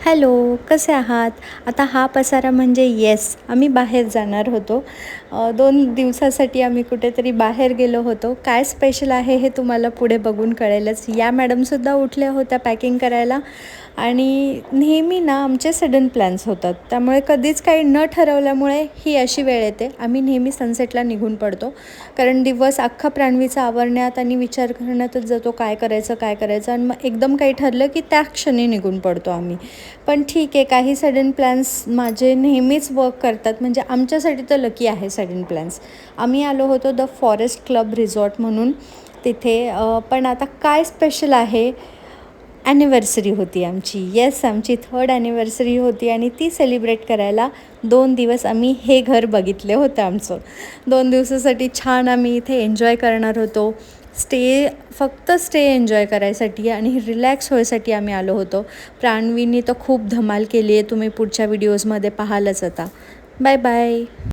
Hello, कसे आहात? आता हा पसारा म्हणजे येस, आम्ही बाहेर जाणार होतो. 2 दिवसासाठी आम्ही कुठेतरी बाहेर गेलो होतो. काय स्पेशल आहे हे तुम्हाला पुढे बघून कळेलच. या मॅडमसुद्धा उठल्या होत्या पॅकिंग करायला आणि नेहमी ना आमचे सडन प्लॅन्स होतात. त्यामुळे कधीच काही न ठरवल्यामुळे ही अशी वेळ येते. आम्ही नेहमी सनसेटला निघून पडतो. कारण दिवस अख्खा प्राणवीचा आवरण्यात आणि विचार करण्यातच जातो काय करायचं आणि मग एकदम काही ठरलं की त्या क्षणी निघून पडतो आम्ही. पण ठीक आहे, काही सडन प्लॅन्स माझे नेहमीच वर्क करतात. म्हणजे आमच्यासाठी तर लकी आहे सडन प्लॅन्स. आम्ही आलो होतो द फॉरेस्ट क्लब रिसॉर्ट म्हणून तिथे. पण आता काय स्पेशल आहे, ॲनिव्हर्सरी होती आमची. येस, आमची 3rd ॲनिव्हर्सरी होती आणि ती सेलिब्रेट करायला 2 दिवस आम्ही हे घर बघितलं होतं आमचं. 2 दिवसासाठी छान आम्ही इथे एन्जॉय करणार होतो. फक्त स्टे एन्जॉय करायसाठी आणि रिलॅक्स व्हायसाठी आम्ही आलो होतो. प्राणवीने तर खूप धमाल केली आहे, तुम्ही पुढच्या व्हिडिओजमध्ये पाहालच आता. Bye bye.